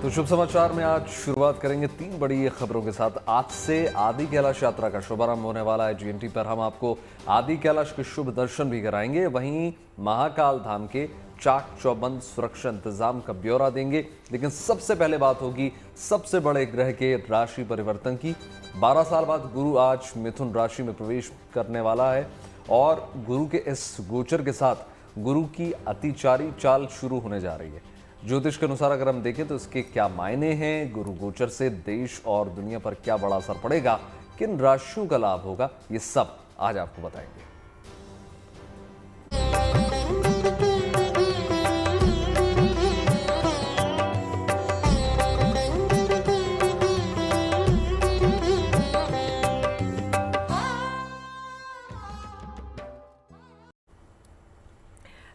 तो शुभ समाचार में आज शुरुआत करेंगे 3 बड़ी खबरों के साथ। आज से आदि कैलाश यात्रा का शुभारंभ होने वाला है। जीएनटी पर हम आपको आदि कैलाश के शुभ दर्शन भी कराएंगे। वहीं महाकाल धाम के चाक चौबंद सुरक्षा इंतजाम का ब्यौरा देंगे। लेकिन सबसे पहले बात होगी सबसे बड़े ग्रह के राशि परिवर्तन की। 12 साल बाद गुरु आज मिथुन राशि में प्रवेश करने वाला है और गुरु के इस गोचर के साथ गुरु की अतिचारी चाल शुरू होने जा रही है। ज्योतिष के अनुसार अगर हम देखें तो इसके क्या मायने हैं, गुरु गोचर से देश और दुनिया पर क्या बड़ा असर पड़ेगा, किन राशियों का लाभ होगा, ये सब आज आपको बताएंगे।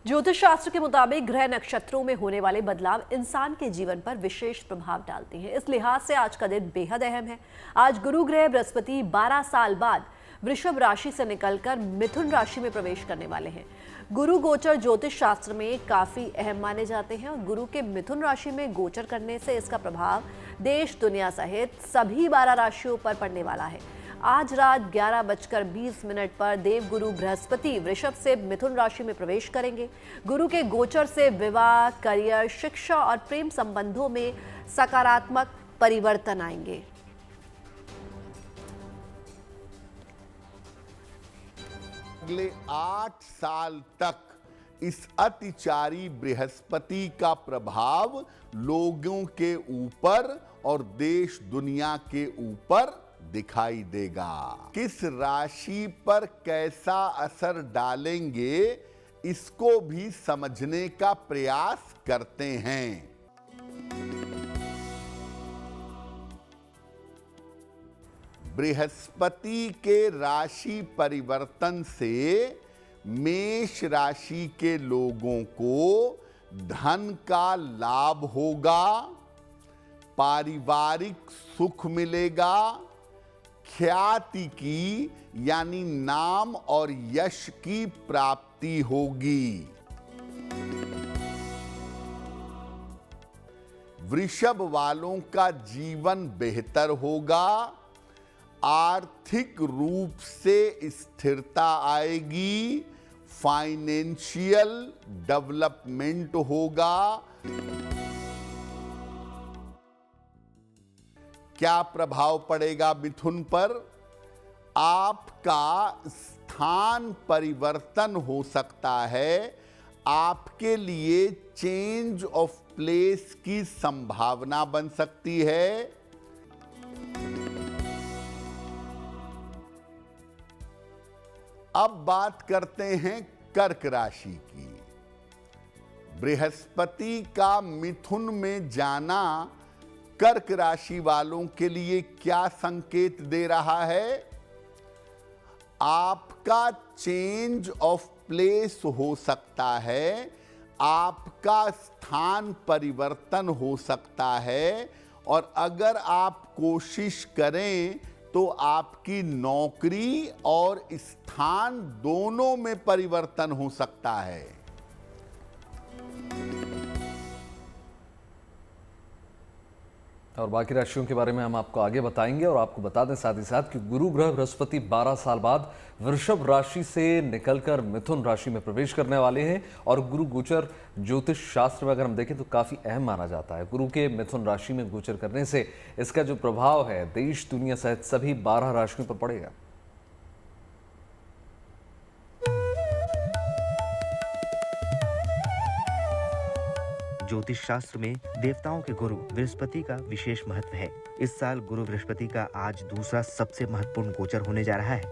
ज्योतिष शास्त्र के मुताबिक ग्रह नक्षत्रों में होने वाले बदलाव इंसान के जीवन पर विशेष प्रभाव डालते हैं। इस लिहाज से आज का दिन बेहद अहम है। आज गुरु ग्रह बृहस्पति 12 साल बाद वृषभ राशि से निकलकर मिथुन राशि में प्रवेश करने वाले हैं। गुरु गोचर ज्योतिष शास्त्र में काफी अहम माने जाते हैं और गुरु के मिथुन राशि में गोचर करने से इसका प्रभाव देश दुनिया सहित सभी 12 राशियों पर पड़ने वाला है। आज रात 11:20 पर देवगुरु बृहस्पति वृषभ से मिथुन राशि में प्रवेश करेंगे। गुरु के गोचर से विवाह, करियर, शिक्षा और प्रेम संबंधों में सकारात्मक परिवर्तन आएंगे। अगले 8 साल तक इस अतिचारी बृहस्पति का प्रभाव लोगों के ऊपर और देश दुनिया के ऊपर दिखाई देगा। किस राशि पर कैसा असर डालेंगे, इसको भी समझने का प्रयास करते हैं। बृहस्पति के राशि परिवर्तन से मेष राशि के लोगों को धन का लाभ होगा, पारिवारिक सुख मिलेगा, ख्याति की यानी नाम और यश की प्राप्ति होगी। वृषभ वालों का जीवन बेहतर होगा, आर्थिक रूप से स्थिरता आएगी, फाइनेंशियल डेवलपमेंट होगा। क्या प्रभाव पड़ेगा मिथुन पर? आपका स्थान परिवर्तन हो सकता है। आपके लिए चेंज ऑफ प्लेस की संभावना बन सकती है। अब बात करते हैं कर्क राशि की। बृहस्पति का मिथुन में जाना कर्क राशि वालों के लिए क्या संकेत दे रहा है? आपका चेंज ऑफ प्लेस हो सकता है, आपका स्थान परिवर्तन हो सकता है और अगर आप कोशिश करें तो आपकी नौकरी और स्थान दोनों में परिवर्तन हो सकता है। और बाकी राशियों के बारे में हम आपको आगे बताएंगे और आपको बता दें साथ ही साथ कि गुरु ग्रह बृहस्पति 12 साल बाद वृषभ राशि से निकलकर मिथुन राशि में प्रवेश करने वाले हैं और गुरु गोचर ज्योतिष शास्त्र में अगर हम देखें तो काफी अहम माना जाता है। गुरु के मिथुन राशि में गोचर करने से इसका जो प्रभाव है देश दुनिया सहित सभी 12 राशियों पर पड़ेगा। ज्योतिष शास्त्र में देवताओं के गुरु बृहस्पति का विशेष महत्व है। इस साल गुरु बृहस्पति का आज दूसरा सबसे महत्वपूर्ण गोचर होने जा रहा है।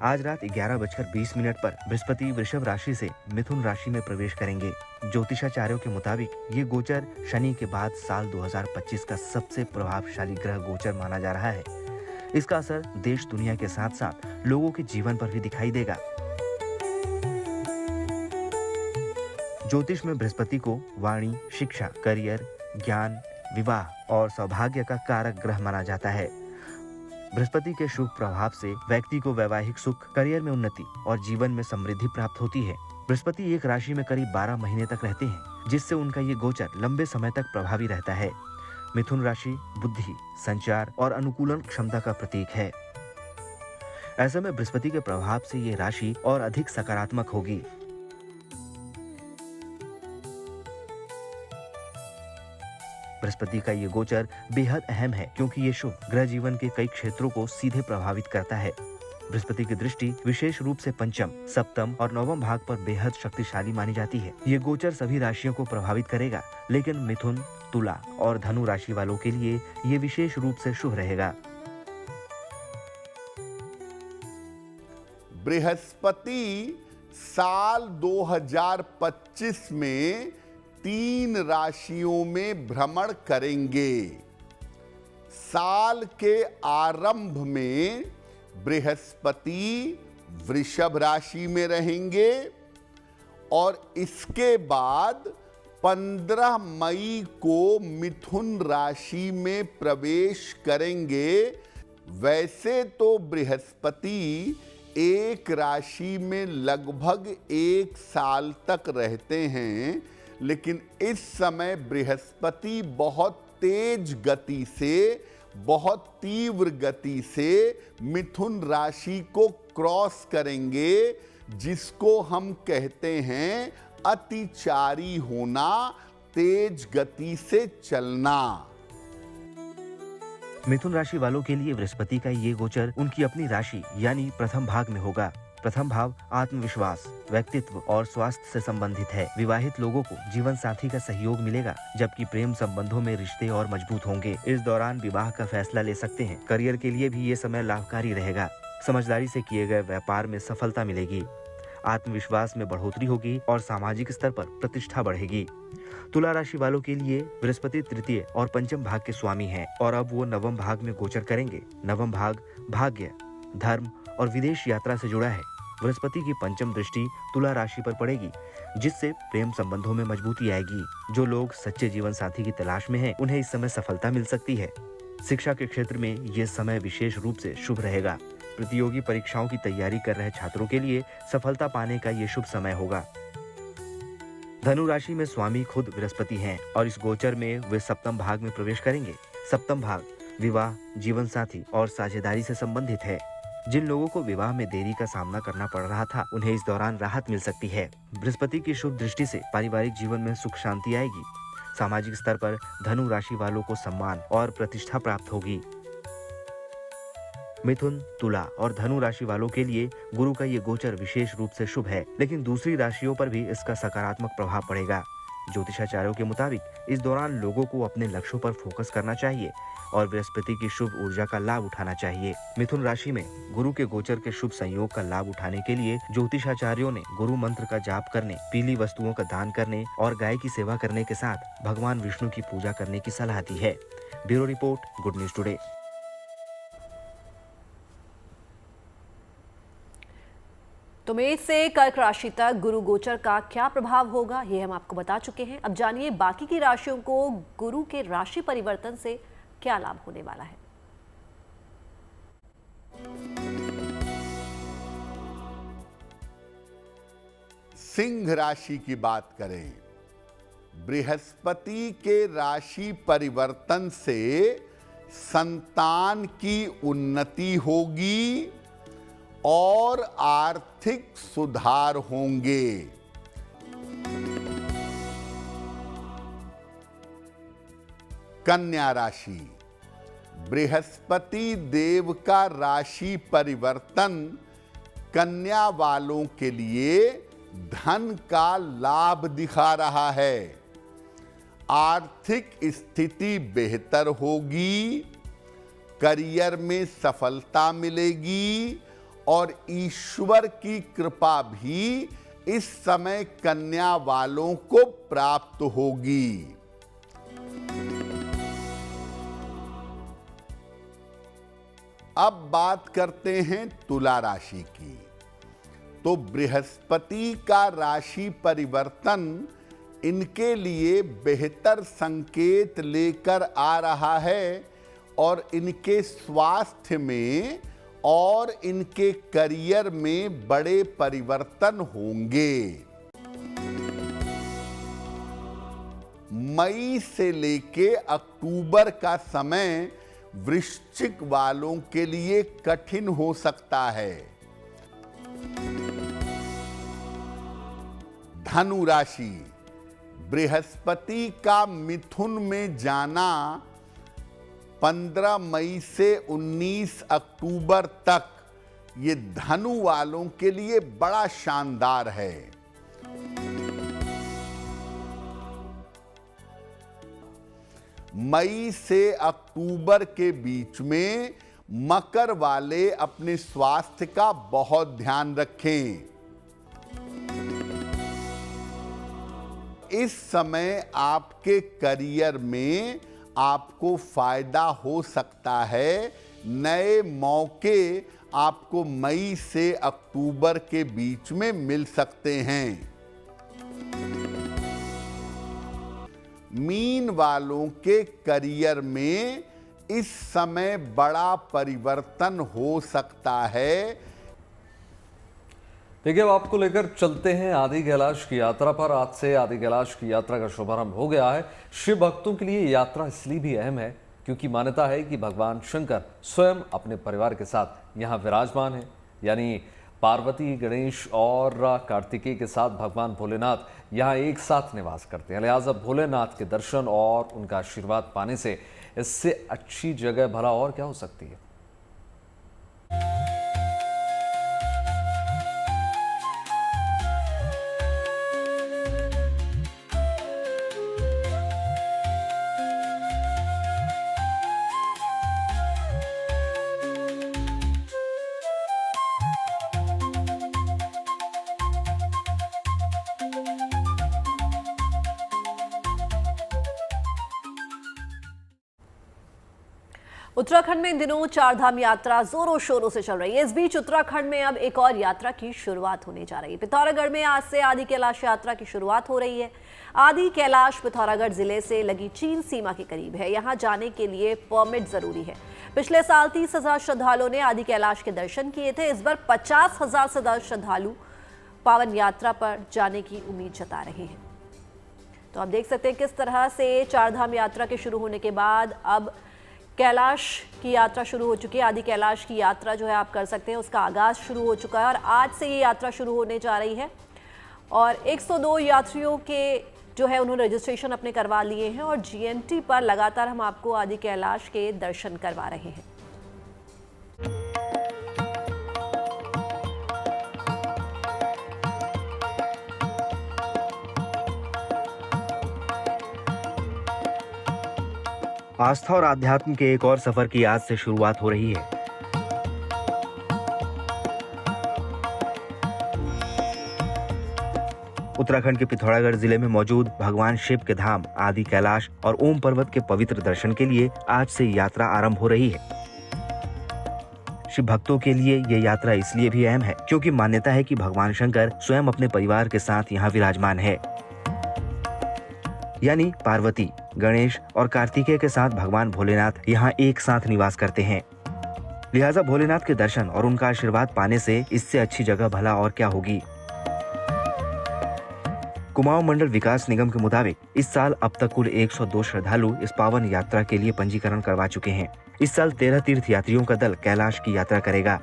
आज रात 11:20 पर बृहस्पति वृषभ राशि से मिथुन राशि में प्रवेश करेंगे। ज्योतिषाचार्यों के मुताबिक ये गोचर शनि के बाद साल 2025 का सबसे प्रभावशाली ग्रह गोचर माना जा रहा है। इसका असर देश दुनिया के साथ साथ लोगों के जीवन पर भी दिखाई देगा। ज्योतिष में बृहस्पति को वाणी, शिक्षा, करियर, ज्ञान, विवाह और सौभाग्य का कारक ग्रह माना जाता है। बृहस्पति के शुभ प्रभाव से व्यक्ति को वैवाहिक सुख, करियर में उन्नति और जीवन में समृद्धि प्राप्त होती है। बृहस्पति एक राशि में करीब 12 महीने तक रहते हैं, जिससे उनका ये गोचर लंबे समय तक प्रभावी रहता है। मिथुन राशि बुद्धि, संचार और अनुकूलन क्षमता का प्रतीक है। ऐसे में बृहस्पति के प्रभाव से ये राशि और अधिक सकारात्मक होगी। बृहस्पति का ये गोचर बेहद अहम है क्योंकि ये शुभ ग्रह जीवन के कई क्षेत्रों को सीधे प्रभावित करता है। बृहस्पति की दृष्टि विशेष रूप से पंचम, सप्तम और नवम भाग पर बेहद शक्तिशाली मानी जाती है। ये गोचर सभी राशियों को प्रभावित करेगा, लेकिन मिथुन, तुला और धनु राशि वालों के लिए ये विशेष रूप से शुभ रहेगा। बृहस्पति साल 2025 में 3 राशियों में भ्रमण करेंगे। साल के आरंभ में बृहस्पति वृषभ राशि में रहेंगे और इसके बाद 15 मई को मिथुन राशि में प्रवेश करेंगे। वैसे तो बृहस्पति एक राशि में लगभग 1 साल तक रहते हैं, लेकिन इस समय बृहस्पति बहुत तेज गति से, बहुत तीव्र गति से मिथुन राशि को क्रॉस करेंगे, जिसको हम कहते हैं अतिचारी होना, तेज गति से चलना। मिथुन राशि वालों के लिए बृहस्पति का ये गोचर उनकी अपनी राशि यानी प्रथम भाग में होगा। प्रथम भाव आत्मविश्वास, व्यक्तित्व और स्वास्थ्य से संबंधित है। विवाहित लोगों को जीवन साथी का सहयोग मिलेगा, जबकि प्रेम संबंधों में रिश्ते और मजबूत होंगे। इस दौरान विवाह का फैसला ले सकते हैं। करियर के लिए भी ये समय लाभकारी रहेगा। समझदारी से किए गए व्यापार में सफलता मिलेगी। आत्मविश्वास में बढ़ोतरी होगी और सामाजिक स्तर पर प्रतिष्ठा बढ़ेगी। तुला राशि वालों के लिए बृहस्पति तृतीय और पंचम भाग के स्वामी हैं और अब वो नवम भाग में गोचर करेंगे। नवम भाग भाग्य, धर्म और विदेश यात्रा से जुड़ा है। बृहस्पति की पंचम दृष्टि तुला राशि पर पड़ेगी, जिससे प्रेम संबंधों में मजबूती आएगी। जो लोग सच्चे जीवन साथी की तलाश में हैं, उन्हें इस समय सफलता मिल सकती है। शिक्षा के क्षेत्र में ये समय विशेष रूप से शुभ रहेगा। प्रतियोगी परीक्षाओं की तैयारी कर रहे छात्रों के लिए सफलता पाने का ये शुभ समय होगा। धनु राशि में स्वामी खुद बृहस्पति हैं और इस गोचर में वे सप्तम भाग में प्रवेश करेंगे। सप्तम भाग विवाह, जीवन साथी और साझेदारी से संबंधित है। जिन लोगों को विवाह में देरी का सामना करना पड़ रहा था, उन्हें इस दौरान राहत मिल सकती है। बृहस्पति की शुभ दृष्टि से पारिवारिक जीवन में सुख शांति आएगी। सामाजिक स्तर पर धनु राशि वालों को सम्मान और प्रतिष्ठा प्राप्त होगी। मिथुन, तुला और धनु राशि वालों के लिए गुरु का ये गोचर विशेष रूप से शुभ है, लेकिन दूसरी राशियों पर भी इसका सकारात्मक प्रभाव पड़ेगा। ज्योतिषाचार्यों के मुताबिक इस दौरान लोगों को अपने लक्ष्यों पर फोकस करना चाहिए और बृहस्पति की शुभ ऊर्जा का लाभ उठाना चाहिए। मिथुन राशि में गुरु के गोचर के शुभ संयोग का लाभ उठाने के लिए ज्योतिषाचार्यों ने गुरु मंत्र का जाप करने, पीली वस्तुओं का दान करने और गाय की सेवा करने के साथ भगवान विष्णु की पूजा करने की सलाह दी है। Bureau report, good news today. तो मेष से कर्क राशि तक गुरु गोचर का क्या प्रभाव होगा, ये हम आपको बता चुके हैं। अब जानिए बाकी की राशियों को गुरु के राशि परिवर्तन से क्या लाभ होने वाला है। सिंह राशि की बात करें, बृहस्पति के राशि परिवर्तन से संतान की उन्नति होगी और आर्थिक सुधार होंगे। कन्या राशि, बृहस्पति देव का राशि परिवर्तन कन्या वालों के लिए धन का लाभ दिखा रहा है। आर्थिक स्थिति बेहतर होगी, करियर में सफलता मिलेगी और ईश्वर की कृपा भी इस समय कन्या वालों को प्राप्त होगी। अब बात करते हैं तुला राशि की। तो बृहस्पति का राशि परिवर्तन इनके लिए बेहतर संकेत लेकर आ रहा है और इनके स्वास्थ्य में और इनके करियर में बड़े परिवर्तन होंगे। मई से लेके अक्टूबर का समय वृश्चिक वालों के लिए कठिन हो सकता है। धनु राशि, बृहस्पति का मिथुन में जाना 15 मई से 19 अक्टूबर तक ये धनु वालों के लिए बड़ा शानदार है। मई से अक्टूबर के बीच में मकर वाले अपने स्वास्थ्य का बहुत ध्यान रखें। इस समय आपके करियर में आपको फायदा हो सकता है। नए मौके आपको मई से अक्टूबर के बीच में मिल सकते हैं। मीन वालों के करियर में इस समय बड़ा परिवर्तन हो सकता है। देखिए, अब आपको लेकर चलते हैं आदि कैलाश की यात्रा पर। आज से आदि कैलाश की यात्रा का शुभारंभ हो गया है। शिव भक्तों के लिए यात्रा इसलिए भी अहम है क्योंकि मान्यता है कि भगवान शंकर स्वयं अपने परिवार के साथ यहाँ विराजमान है। यानी पार्वती, गणेश और कार्तिकेय के साथ भगवान भोलेनाथ यहाँ एक साथ निवास करते हैं। लिहाजा भोलेनाथ के दर्शन और उनका आशीर्वाद पाने से इससे अच्छी जगह भला और क्या हो सकती है। उत्तराखंड में इन दिनों चारधाम यात्रा जोरों शोरों से चल रही है। इस बीच उत्तराखंड में अब एक और यात्रा की शुरुआत होने जा रही है। पिथौरागढ़ में आज से आदि कैलाश यात्रा की शुरुआत हो रही है। आदि कैलाश पिथौरागढ़ जिले से लगी चीन सीमा के करीब है। यहां जाने के लिए परमिट जरूरी है। पिछले साल 30,000 श्रद्धालुओं ने आदि कैलाश के दर्शन किए थे। इस बार 50,000 से ज्यादा श्रद्धालु पावन यात्रा पर जाने की उम्मीद जता रहे हैं। तो आप देख सकते हैं किस तरह से चारधाम यात्रा के शुरू होने के बाद अब कैलाश की यात्रा शुरू हो चुकी है। आदि कैलाश की यात्रा जो है आप कर सकते हैं, उसका आगाज शुरू हो चुका है और आज से ये यात्रा शुरू होने जा रही है। और 102 यात्रियों के जो है उन्होंने रजिस्ट्रेशन अपने करवा लिए हैं और GNT पर लगातार हम आपको आदि कैलाश के दर्शन करवा रहे हैं। आस्था और आध्यात्म के एक और सफर की आज से शुरुआत हो रही है। उत्तराखंड के पिथौरागढ़ जिले में मौजूद भगवान शिव के धाम आदि कैलाश और ओम पर्वत के पवित्र दर्शन के लिए आज से यात्रा आरंभ हो रही है। शिव भक्तों के लिए ये यात्रा इसलिए भी अहम है क्योंकि मान्यता है कि भगवान शंकर स्वयं अपने परिवार के साथ यहाँ विराजमान है। यानी पार्वती, गणेश और कार्तिकेय के साथ भगवान भोलेनाथ यहाँ एक साथ निवास करते हैं। लिहाजा भोलेनाथ के दर्शन और उनका आशीर्वाद पाने से इससे अच्छी जगह भला और क्या होगी। कुमाऊं मंडल विकास निगम के मुताबिक इस साल अब तक कुल 102 श्रद्धालु इस पावन यात्रा के लिए पंजीकरण करवा चुके हैं। इस साल 13 तीर्थ यात्रियों का दल कैलाश की यात्रा करेगा।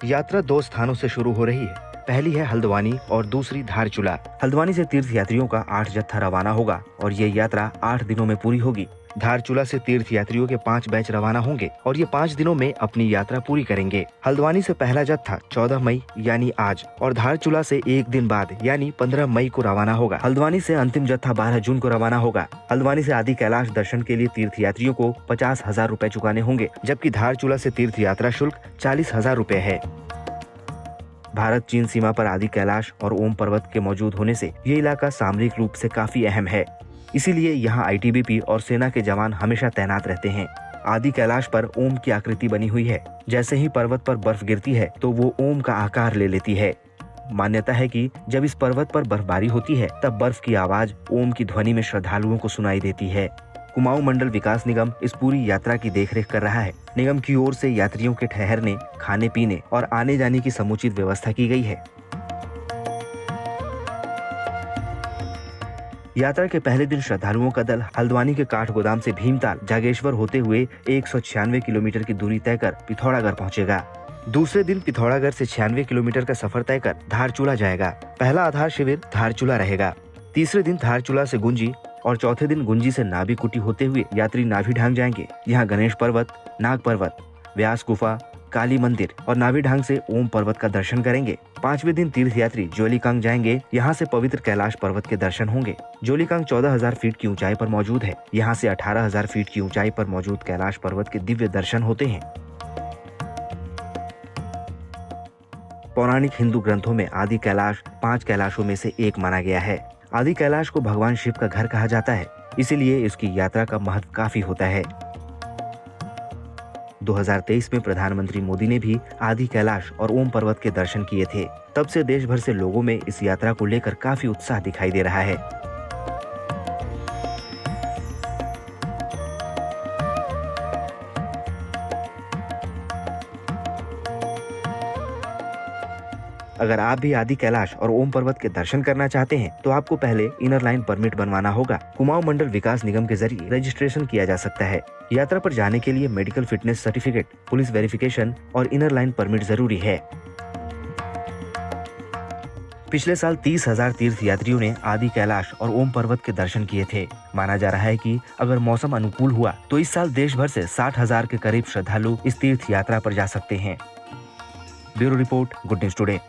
यात्रा 2 स्थानों से शुरू हो रही है। पहली है हल्द्वानी और दूसरी धारचूला। हल्द्वानी से तीर्थ यात्रियों का 8 जत्था रवाना होगा और ये यात्रा 8 दिनों में पूरी होगी। धारचूला से तीर्थ यात्रियों के 5 बैच रवाना होंगे और ये 5 दिनों में अपनी यात्रा पूरी करेंगे। हल्द्वानी से पहला जत्था 14 मई यानी आज और धारचूला से एक दिन बाद यानी 15 मई को रवाना होगा। हल्द्वानी से अंतिम जत्था 12 जून को रवाना होगा। हल्द्वानी से आदि कैलाश दर्शन के लिए तीर्थ यात्रियों को 50,000 रूपए चुकाने होंगे, जबकि धारचूला से तीर्थ यात्रा शुल्क 40,000 रूपए है। भारत चीन सीमा पर आदि कैलाश और ओम पर्वत के मौजूद होने से ये इलाका सामरिक रूप से काफी अहम है। इसीलिए यहाँ ITBP और सेना के जवान हमेशा तैनात रहते हैं। आदि कैलाश पर ओम की आकृति बनी हुई है। जैसे ही पर्वत पर बर्फ गिरती है तो वो ओम का आकार ले लेती है। मान्यता है कि जब इस पर्वत पर बर्फबारी होती है तब बर्फ की आवाज ओम की ध्वनि में श्रद्धालुओं को सुनाई देती है। कुमाऊं मंडल विकास निगम इस पूरी यात्रा की देखरेख कर रहा है। निगम की ओर से यात्रियों के ठहरने, खाने पीने और आने जाने की समुचित व्यवस्था की गई है। यात्रा के पहले दिन श्रद्धालुओं का दल हल्द्वानी के काठगोदाम से भीमताल जागेश्वर होते हुए 196 किलोमीटर की दूरी तय कर पिथौरागढ़ पहुंचेगा। दूसरे दिन पिथौरागढ़ से 96 किलोमीटर का सफर तय कर धारचूला जाएगा। पहला आधार शिविर धारचूला रहेगा। तीसरे दिन धारचूला से गुंजी और चौथे दिन गुंजी से नाभी कुटी होते हुए यात्री नाभी ढांग जाएंगे। यहाँ गणेश पर्वत, नाग पर्वत, व्यास गुफा, काली मंदिर और नाभी ढांग से ओम पर्वत का दर्शन करेंगे। पांचवें दिन तीर्थ यात्री जोलीकांग जाएंगे। यहाँ से पवित्र कैलाश पर्वत के दर्शन होंगे। जोलीकांग 14,000 फीट की ऊंचाई पर मौजूद है। यहाँ से 18,000 फीट की ऊंचाई पर मौजूद कैलाश पर्वत के दिव्य दर्शन होते हैं। पौराणिक हिंदू ग्रंथों में आदि कैलाश 5 कैलाशों में से एक माना गया है। आदि कैलाश को भगवान शिव का घर कहा जाता है, इसीलिए इसकी यात्रा का महत्व काफी होता है। 2023 में प्रधानमंत्री मोदी ने भी आदि कैलाश और ओम पर्वत के दर्शन किए थे। तब से देश भर से लोगों में इस यात्रा को लेकर काफी उत्साह दिखाई दे रहा है। अगर आप भी आदि कैलाश और ओम पर्वत के दर्शन करना चाहते हैं तो आपको पहले इनर लाइन परमिट बनवाना होगा। कुमाऊं मंडल विकास निगम के जरिए रजिस्ट्रेशन किया जा सकता है। यात्रा पर जाने के लिए medical fitness certificate, police verification और इनर लाइन परमिट जरूरी है। पिछले साल 30,000 तीर्थ यात्रियों ने आदि कैलाश और ओम पर्वत के दर्शन किए थे। माना जा रहा है कि अगर मौसम अनुकूल हुआ तो इस साल देश भर से 60,000 के करीब श्रद्धालु इस तीर्थ यात्रा पर जा सकते हैं। Bureau report, good news today.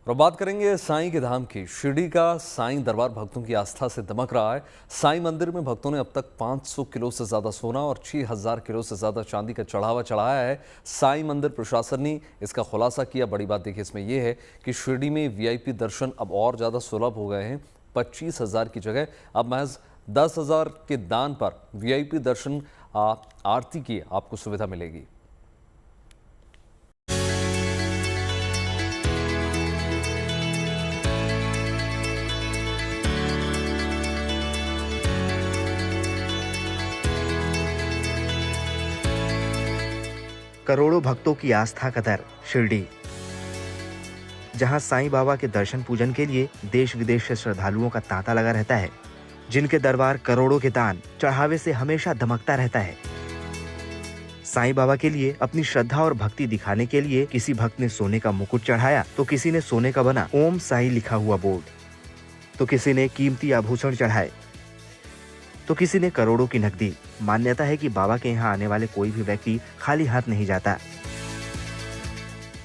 और बात करेंगे साईं के धाम की। शिरडी का साईं दरबार भक्तों की आस्था से दमक रहा है। साईं मंदिर में भक्तों ने अब तक 500 किलो से ज्यादा सोना और 6,000 किलो से ज्यादा चांदी का चढ़ावा चढ़ाया है। साईं मंदिर प्रशासन ने इसका खुलासा किया। बड़ी बात देखिए इसमें यह है कि शिरडी में वीआईपी दर्शन अब और ज्यादा सुलभ हो गए हैं। 25,000 की जगह अब महज 10,000 के दान पर वीआईपी दर्शन आरती की आपको सुविधा मिलेगी। करोड़ों भक्तों की आस्था का दर शिरडी, जहां साईं बाबा के दर्शन पूजन के लिए देश विदेश से श्रद्धालुओं का तांता लगा रहता है, जिनके दरबार करोड़ों के दान चढ़ावे से हमेशा दमकता रहता है। साईं बाबा के लिए अपनी श्रद्धा और भक्ति दिखाने के लिए किसी भक्त ने सोने का मुकुट चढ़ाया तो किसी ने सोने का बना ओम साईं लिखा हुआ बोर्ड, तो किसी ने कीमती आभूषण चढ़ाए, तो किसी ने करोड़ों की नकदी। मान्यता है कि बाबा के यहाँ आने वाले कोई भी व्यक्ति खाली हाथ नहीं जाता।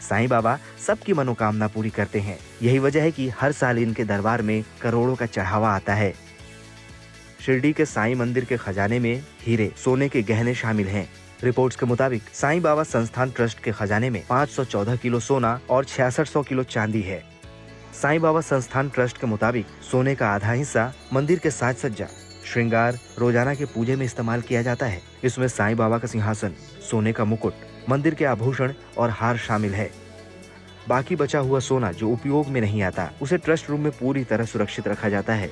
साईं बाबा सबकी मनोकामना पूरी करते हैं। यही वजह है कि हर साल इनके दरबार में करोड़ों का चढ़ावा आता है। शिरडी के साईं मंदिर के खजाने में हीरे, सोने के गहने शामिल हैं। रिपोर्ट्स के मुताबिक साईं बाबा संस्थान ट्रस्ट के खजाने में 514 किलो सोना और 6600 किलो चांदी है। साईं बाबा संस्थान ट्रस्ट के मुताबिक सोने का आधा हिस्सा मंदिर के साज सज्जा, श्रृंगार, रोजाना के पूजे में इस्तेमाल किया जाता है। इसमें साईं बाबा का सिंहासन, सोने का मुकुट, मंदिर के आभूषण और हार शामिल है। बाकी बचा हुआ सोना जो उपयोग में नहीं आता उसे ट्रस्ट रूम में पूरी तरह सुरक्षित रखा जाता है।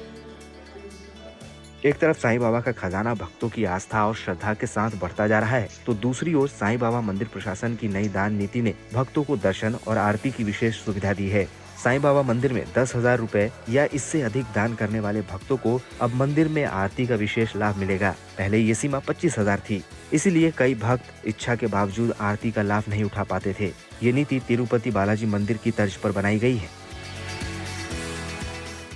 एक तरफ साईं बाबा का खजाना भक्तों की आस्था और श्रद्धा के साथ बढ़ता जा रहा है, तो दूसरी ओर साईं बाबा मंदिर प्रशासन की नई दान नीति ने भक्तों को दर्शन और आरती की विशेष सुविधा दी है। साईं बाबा मंदिर में 10,000 रुपए या इससे अधिक दान करने वाले भक्तों को अब मंदिर में आरती का विशेष लाभ मिलेगा। पहले ये सीमा 25,000 थी, इसीलिए कई भक्त इच्छा के बावजूद आरती का लाभ नहीं उठा पाते थे। ये नीति तिरुपति बालाजी मंदिर की तर्ज पर बनाई गई है।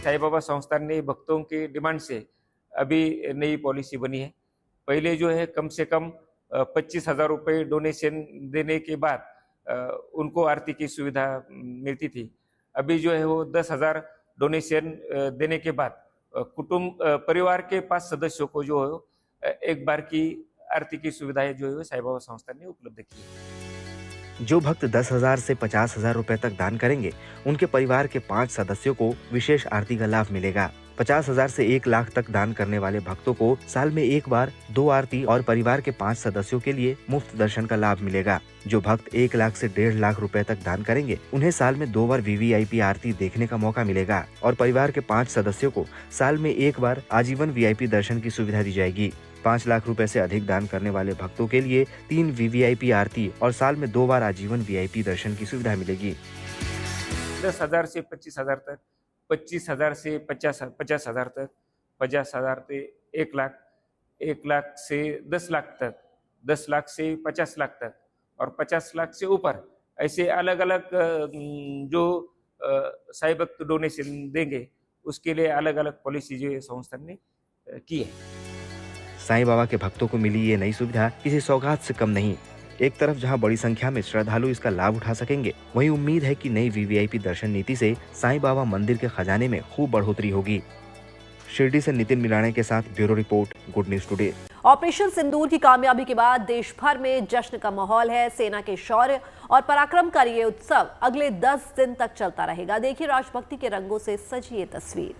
साईं बाबा संस्थान ने भक्तों की डिमांड से अभी नई पॉलिसी बनी है। पहले जो है कम से कम 25,000 रुपये डोनेशन देने के बाद उनको आरती की सुविधा मिलती थी। अभी जो है वो 10,000 डोनेशन देने के बाद कुटुंब परिवार के 5 सदस्यों को जो है एक बार की आरती की सुविधाएं जो है साईं बाबा संस्थान ने उपलब्ध की है। जो भक्त 10,000 से 50,000 रुपए तक दान करेंगे उनके परिवार के 5 सदस्यों को विशेष आरती का लाभ मिलेगा। 50,000 से 1 लाख तक दान करने वाले भक्तों को साल में एक बार 2 आरती और परिवार के 5 सदस्यों के लिए मुफ्त दर्शन का लाभ मिलेगा। जो भक्त 1 लाख से 1.5 लाख रुपए तक दान करेंगे उन्हें साल में 2 बार वीवीआईपी आरती देखने का मौका मिलेगा और परिवार के 5 सदस्यों को साल में 1 बार आजीवन वीआईपी दर्शन की सुविधा दी जाएगी। 5 लाख रुपए से अधिक दान करने वाले भक्तों के लिए 3 वीवीआईपी आरती और साल में 2 बार आजीवन वीआईपी दर्शन की सुविधा मिलेगी। 10,000 से 25,000 तक, 25,000 से 50,000 तक, 50,000 से 1 लाख, 1 लाख से 10 लाख तक, 10 लाख से 50 लाख तक और 50 लाख से ऊपर, ऐसे अलग अलग जो साईं भक्त डोनेशन देंगे उसके लिए अलग अलग पॉलिसी जो है संस्थान ने की है। साईं बाबा के भक्तों को मिली ये नई सुविधा किसी सौगात से कम नहीं। एक तरफ जहां बड़ी संख्या में श्रद्धालु इसका लाभ उठा सकेंगे, वहीं उम्मीद है कि नई वीवीआईपी दर्शन नीति से साईं बाबा मंदिर के खजाने में खूब बढ़ोतरी होगी। शिरडी से नितिन मिलाने के साथ bureau report, good news today. Operation Sindoor की कामयाबी के बाद देश भर में जश्न का माहौल है। सेना के शौर्य और पराक्रम का ये उत्सव अगले 10 दिन तक चलता रहेगा। देखिए राजभक्ति के रंगों से सजी ये तस्वीर।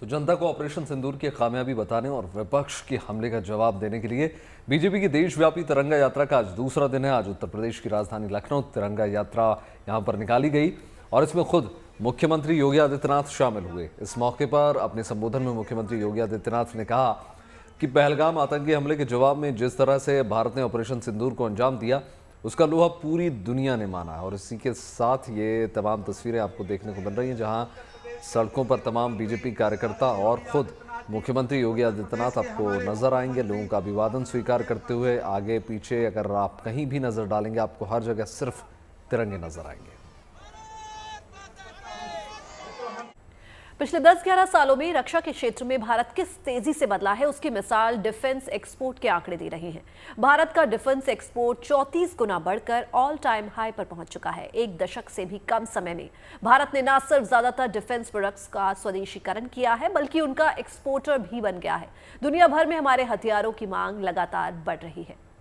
तो जनता को ऑपरेशन सिंदूर की कामयाबी बताने और विपक्ष के हमले का जवाब देने के लिए बीजेपी की देशव्यापी तिरंगा यात्रा का आज दूसरा दिन है। आज उत्तर प्रदेश की राजधानी लखनऊ तिरंगा यात्रा यहां पर निकाली गई और इसमें खुद मुख्यमंत्री योगी आदित्यनाथ शामिल हुए। इस मौके पर अपने संबोधन में मुख्यमंत्री योगी आदित्यनाथ ने कहा कि पहलगाम आतंकी हमले के जवाब में जिस तरह से भारत ने ऑपरेशन सिंदूर को अंजाम दिया, उसका लोहा पूरी दुनिया ने माना है। और इसी के साथ ये तमाम तस्वीरें आपको देखने को मिल रही हैं जहां सड़कों पर तमाम बीजेपी कार्यकर्ता और खुद मुख्यमंत्री योगी आदित्यनाथ आपको नजर आएंगे, लोगों का अभिवादन स्वीकार करते हुए। आगे पीछे अगर आप कहीं भी नजर डालेंगे, आपको हर जगह सिर्फ तिरंगे नजर आएंगे। पिछले 10-11 सालों में रक्षा के क्षेत्र में भारत किस तेजी से बदला है, उसकी मिसाल डिफेंस एक्सपोर्ट के आंकड़े दे रहे हैं। भारत का डिफेंस एक्सपोर्ट 34 गुना बढ़कर ऑल टाइम हाई पर पहुंच चुका है। एक दशक से भी कम समय में भारत ने न सिर्फ ज्यादातर डिफेंस प्रोडक्ट्स का स्वदेशीकरण किया है, बल्कि उनका एक्सपोर्टर भी बन गया है। दुनिया भर में हमारे हथियारों की मांग लगातार बढ़ रही है।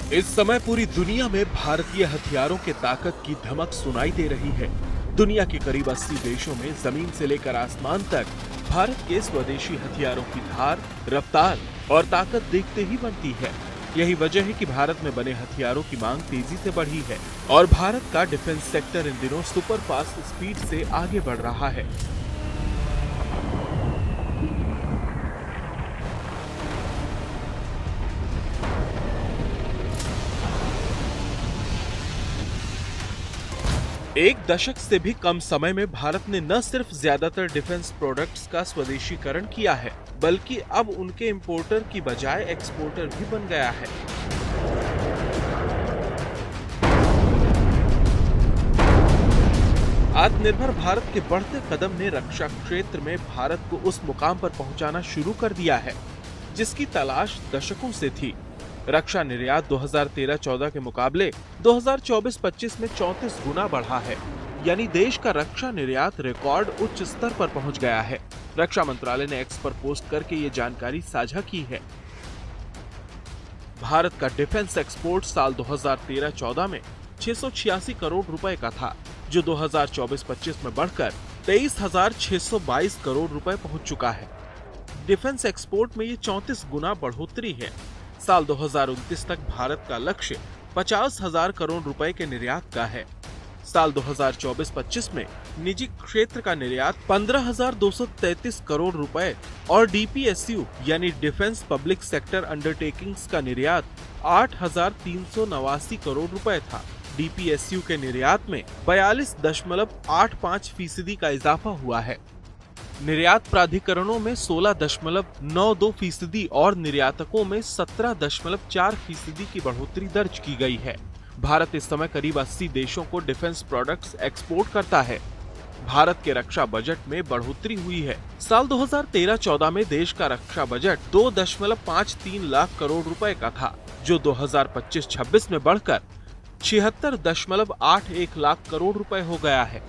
इस समय पूरी दुनिया में भारतीय हथियारों के ताकत की धमक सुनाई दे रही है। दुनिया के करीब 80 देशों में जमीन से लेकर आसमान तक भारत के स्वदेशी हथियारों की धार, रफ्तार और ताकत देखते ही बनती है। यही वजह है कि भारत में बने हथियारों की मांग तेजी से बढ़ी है और भारत का डिफेंस सेक्टर इन दिनों सुपर फास्ट स्पीड से आगे बढ़ रहा है। एक दशक से भी कम समय में भारत ने न सिर्फ ज्यादातर डिफेंस प्रोडक्ट्स का स्वदेशीकरण किया है, बल्कि अब उनके इंपोर्टर की बजाय एक्सपोर्टर भी बन गया है। आत्मनिर्भर भारत के बढ़ते कदम ने रक्षा क्षेत्र में भारत को उस मुकाम पर पहुंचाना शुरू कर दिया है जिसकी तलाश दशकों से थी। रक्षा निर्यात 2013-14 के मुकाबले 2024-25 में 34 गुना बढ़ा है, यानी देश का रक्षा निर्यात रिकॉर्ड उच्च स्तर पर पहुंच गया है। रक्षा मंत्रालय ने एक्स पर पोस्ट करके ये जानकारी साझा की है। भारत का डिफेंस एक्सपोर्ट साल 2013-14 में 686 करोड़ रुपए का था, जो 2024-25 में बढ़कर 23,622 करोड़ रुपए पहुंच चुका है। डिफेंस एक्सपोर्ट में ये 34 गुना बढ़ोतरी है। साल 2029 तक भारत का लक्ष्य 50,000 करोड़ रुपए के निर्यात का है। साल 2024-25 में निजी क्षेत्र का निर्यात 15,233 करोड़ रुपए और डीपीएसयू यानी डिफेंस पब्लिक सेक्टर अंडरटेकिंग्स का निर्यात 8,389 करोड़ रुपए था। डीपीएसयू के निर्यात में 42.85% का इजाफा हुआ है। निर्यात प्राधिकरणों में 16.92% और निर्यातकों में 17.4% की बढ़ोतरी दर्ज की गई है। भारत इस समय करीब 80 देशों को डिफेंस प्रोडक्ट्स एक्सपोर्ट करता है। भारत के रक्षा बजट में बढ़ोतरी हुई है। साल 2013-14 में देश का रक्षा बजट 2.53 लाख करोड़ रुपए का था, जो 2025-26 में बढ़कर 76.81 लाख करोड़ रुपए हो गया है।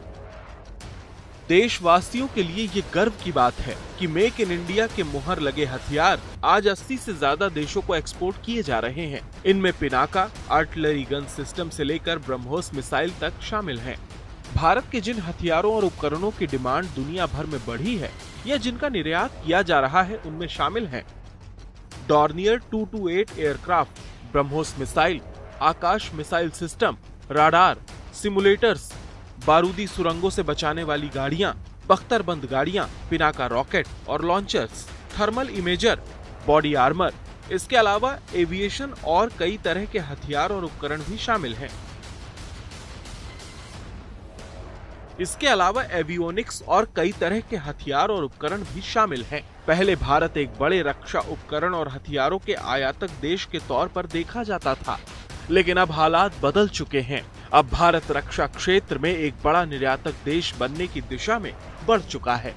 देशवासियों के लिए ये गर्व की बात है कि मेक इन इंडिया के मुहर लगे हथियार आज 80 से ज्यादा देशों को एक्सपोर्ट किए जा रहे हैं। इनमें पिनाका आर्टिलरी गन सिस्टम से लेकर ब्रह्मोस मिसाइल तक शामिल हैं। भारत के जिन हथियारों और उपकरणों की डिमांड दुनिया भर में बढ़ी है या जिनका निर्यात किया जा रहा है, उनमें शामिल हैं डॉर्नियर 228 एयरक्राफ्ट, ब्रह्मोस मिसाइल, आकाश मिसाइल सिस्टम, राडार, सिमुलेटर्स, बारूदी सुरंगों से बचाने वाली गाड़ियां, बख्तरबंद गाड़ियां, पिनाका रॉकेट और launchers, thermal imager, body armour. इसके अलावा एविएशन और कई तरह के हथियार और उपकरण भी शामिल हैं। इसके अलावा एवियोनिक्स और कई तरह के हथियार और उपकरण भी शामिल हैं। पहले भारत एक बड़े रक्षा उपकरण और हथियारों के आयातक देश के तौर पर देखा जाता था, लेकिन अब हालात बदल चुके हैं। अब भारत रक्षा क्षेत्र में एक बड़ा निर्यातक देश बनने की दिशा में बढ़ चुका है।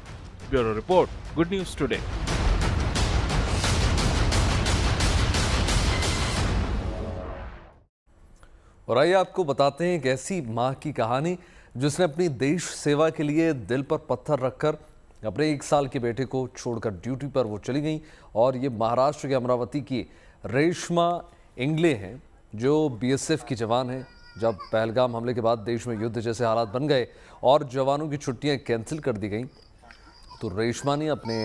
Bureau report, good news today. और आइए आपको बताते हैं एक ऐसी मां की कहानी जिसने अपनी देश सेवा के लिए दिल पर पत्थर रखकर अपने 1 साल के बेटे को छोड़कर ड्यूटी पर वो चली गई। और ये महाराष्ट्र के अमरावती की रेशमा इंगले हैं, जो बीएसएफ की जवान हैं। जब पहलगाम हमले के बाद देश में युद्ध जैसे हालात बन गए और जवानों की छुट्टियां कैंसिल कर दी गईं, तो रेशमा ने अपने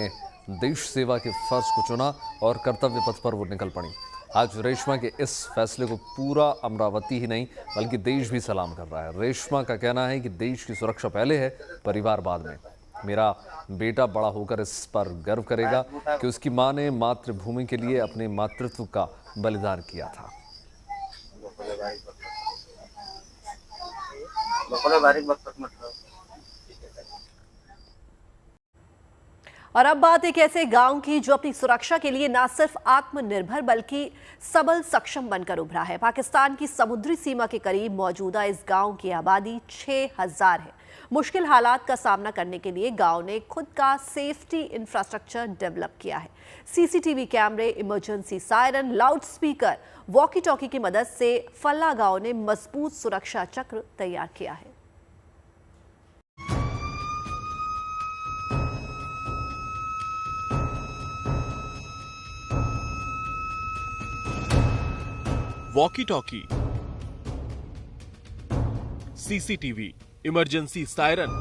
देश सेवा के फर्ज को चुना और कर्तव्य पथ पर वो निकल पड़ी। आज रेशमा के इस फैसले को पूरा अमरावती ही नहीं बल्कि देश भी सलाम कर रहा है। रेशमा का कहना है कि देश की सुरक्षा पहले है, परिवार बाद में। मेरा बेटा बड़ा होकर इस पर गर्व करेगा कि उसकी मां ने मातृभूमि के लिए अपने मातृत्व का बलिदान किया था। और अब बात एक ऐसे गांव की जो अपनी सुरक्षा के लिए न सिर्फ आत्मनिर्भर बल्कि सबल सक्षम बनकर उभरा है। पाकिस्तान की समुद्री सीमा के करीब मौजूदा इस गांव की आबादी 6000 है। मुश्किल हालात का सामना करने के लिए गांव ने खुद का सेफ्टी इंफ्रास्ट्रक्चर डेवलप किया है। सीसीटीवी कैमरे, emergency siren, loud speaker, walkie talkie की मदद से फल्ला गांव ने मजबूत सुरक्षा चक्र तैयार किया है। Walkie talkie, CCTV, emergency siren,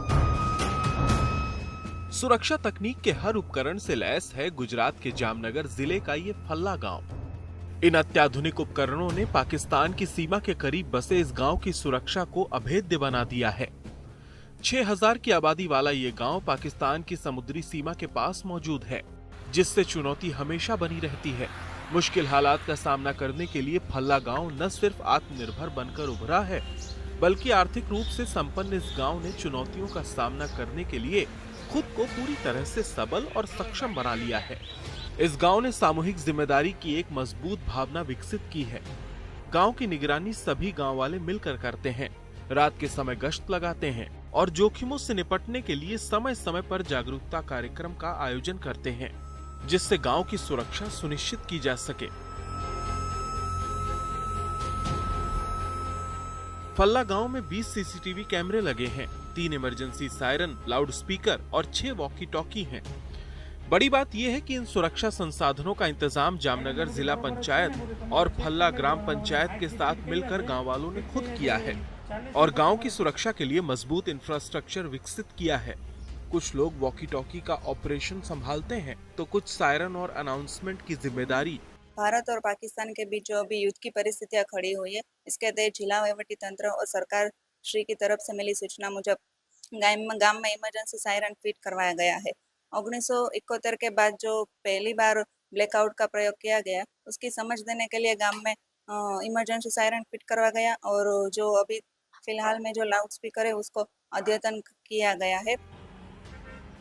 सुरक्षा तकनीक के हर उपकरण से लैस है गुजरात के जामनगर जिले का ये फल्ला गांव। इन अत्याधुनिक उपकरणों ने पाकिस्तान की सीमा के करीब बसे इस गांव की सुरक्षा को अभेद्य बना दिया है। 6000 की आबादी वाला ये गांव पाकिस्तान की समुद्री सीमा के पास मौजूद है, जिससे चुनौती हमेशा बनी रहती है। मुश्किल हालात का सामना करने के लिए फल्ला गांव न सिर्फ आत्मनिर्भर बनकर उभरा है, बल्कि आर्थिक रूप से संपन्न इस गांव ने चुनौतियों का सामना करने के लिए खुद को पूरी तरह से सबल और सक्षम बना लिया है। इस गांव ने सामूहिक जिम्मेदारी की एक मजबूत भावना विकसित की है। गांव की निगरानी सभी गांव वाले मिलकर करते हैं, रात के समय गश्त लगाते हैं और जोखिमों से निपटने के लिए समय समय पर जागरूकता कार्यक्रम का आयोजन करते हैं, जिससे गांव की सुरक्षा सुनिश्चित की जा सके। फल्ला गांव में 20 सीसीटीवी कैमरे लगे हैं, 3 इमरजेंसी सायरन, लाउड स्पीकर और 6 वॉकी टॉकी हैं। बड़ी बात यह है कि इन सुरक्षा संसाधनों का इंतजाम जामनगर जिला पंचायत और फल्ला ग्राम पंचायत के साथ मिलकर गांव वालों ने खुद किया है और गांव की सुरक्षा के लिए मजबूत इंफ्रास्ट्रक्चर विकसित किया है। कुछ लोग वॉकी टॉकी का ऑपरेशन संभालते हैं, तो कुछ सायरन और अनाउंसमेंट की जिम्मेदारी। भारत और पाकिस्तान के बीच जो अभी युद्ध की परिस्थितियां खड़ी हुई है, इसके तहत जिला वहीवटी तंत्र और सरकार श्री की तरफ से मिली सूचना मुजब गांव में इमरजेंसी सायरन फिट करवाया गया है। 1971 के बाद जो पहली बार ब्लैकआउट का प्रयोग किया गया, उसकी समझ देने के लिए गांव में इमरजेंसी सायरन फिट करवा गया और जो अभी फिलहाल में जो लाउड स्पीकर है उसको अद्यतन किया गया है।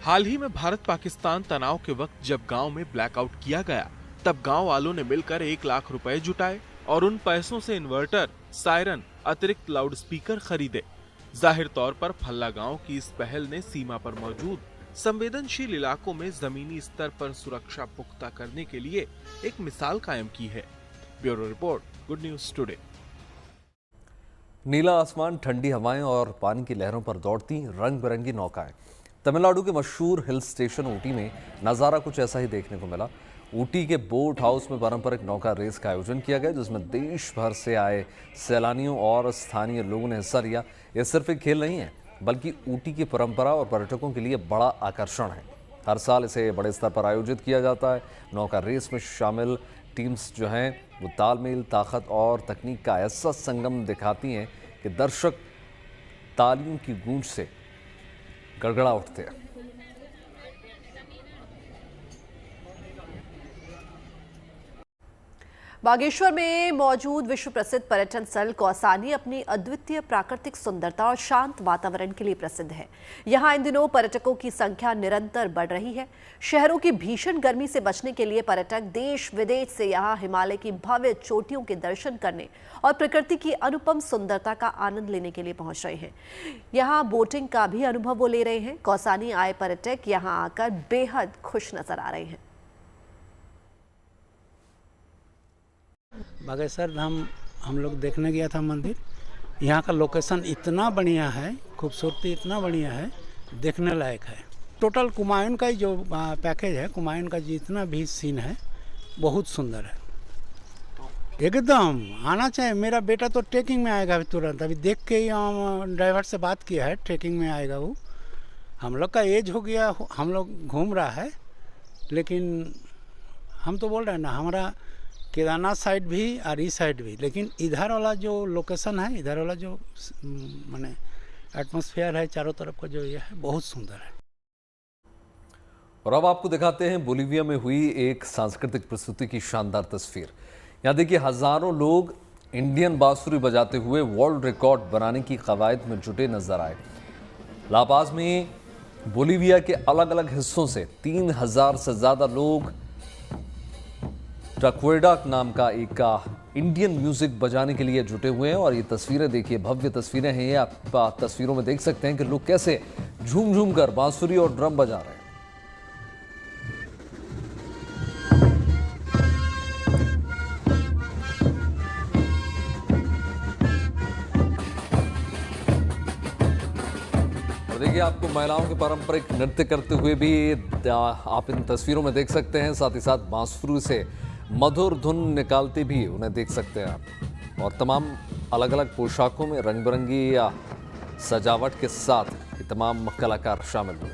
हाल ही में भारत पाकिस्तान तनाव के वक्त जब गांव में ब्लैकआउट किया गया, तब गांव वालों ने मिलकर 1 लाख रुपए जुटाए और उन पैसों से इन्वर्टर, सायरन, अतिरिक्त लाउड स्पीकर खरीदे। जाहिर तौर पर फल्ला गांव की इस पहल ने सीमा पर मौजूद संवेदनशील इलाकों में जमीनी स्तर पर सुरक्षा पुख्ता करने के लिए एक मिसाल कायम की है। Bureau report, good news today. नीला आसमान, ठंडी हवाएं और पानी की लहरों पर दौड़ती रंग बिरंगी नौकाएं। तमिलनाडु के मशहूर हिल स्टेशन ऊटी में नज़ारा कुछ ऐसा ही देखने को मिला। ऊटी के बोट हाउस में पारंपरिक नौका रेस का आयोजन किया गया, जिसमें देश भर से आए सैलानियों और स्थानीय लोगों ने हिस्सा लिया। यह सिर्फ एक खेल नहीं है, बल्कि ऊटी की परंपरा और पर्यटकों के लिए बड़ा आकर्षण है। हर साल इसे बड़े स्तर पर आयोजित किया जाता है। नौका रेस में शामिल टीम्स जो हैं वो तालमेल, ताकत और तकनीक का ऐसा संगम दिखाती हैं कि दर्शक तालियों की गूंज से गड़गड़ा उठते हैं। बागेश्वर में मौजूद विश्व प्रसिद्ध पर्यटन स्थल कौसानी अपनी अद्वितीय प्राकृतिक सुंदरता और शांत वातावरण के लिए प्रसिद्ध है। यहां इन दिनों पर्यटकों की संख्या निरंतर बढ़ रही है। शहरों की भीषण गर्मी से बचने के लिए पर्यटक देश विदेश से यहां हिमालय की भव्य चोटियों के दर्शन करने और प्रकृति की अनुपम सुंदरता का आनंद लेने के लिए पहुंच रहे हैं। यहां बोटिंग का भी अनुभव वो ले रहे हैं। कौसानी आए पर्यटक यहां आकर बेहद खुश नजर आ रहे हैं। बागेश्वर धाम हम लोग देखने गया था मंदिर। यहाँ का लोकेशन इतना बढ़िया है, खूबसूरती इतना बढ़िया है, देखने लायक है। टोटल कुमायून का ही जो पैकेज है, कुमायून का जितना भी सीन है बहुत सुंदर है। एकदम आना चाहिए। मेरा बेटा तो ट्रेकिंग में आएगा अभी तुरंत। अभी देख के ही ड्राइवर से बात किया है, ट्रेकिंग में आएगा वो। हम लोग का एज हो गया, हम लोग घूम रहा है, लेकिन हम तो बोल रहे हैं ना, हमारा केदारनाथ साइड भी और इस साइड भी, लेकिन इधर वाला जो लोकेशन है, इधर वाला जो माने एटमॉस्फेयर है चारों तरफ का, जो ये है बहुत सुंदर है। और अब आपको दिखाते हैं बोलीविया में हुई एक सांस्कृतिक प्रस्तुति की शानदार तस्वीर। यहाँ देखिए, हजारों लोग इंडियन बांसुरी बजाते हुए वर्ल्ड रिकॉर्ड बनाने की कवायद में जुटे नजर आए। लापाज में बोलीविया के अलग अलग हिस्सों से 3000 से ज्यादा लोग टक्वेडा नाम का एक इंडियन म्यूजिक बजाने के लिए जुटे हुए हैं। और ये तस्वीरें देखिए, भव्य तस्वीरें हैं ये। आप तस्वीरों में देख सकते हैं कि लोग कैसे झूम झूम कर बांसुरी और ड्रम बजा रहे हैं। और देखिए, आपको महिलाओं के पारंपरिक नृत्य करते हुए भी आप इन तस्वीरों में देख सकते हैं। साथ ही साथ बांसुरी से मधुर धुन निकालते भी उन्हें देख सकते हैं आप। और तमाम अलग अलग पोशाकों में रंग बिरंगी सजावट के साथ तमाम कलाकार शामिल हुए।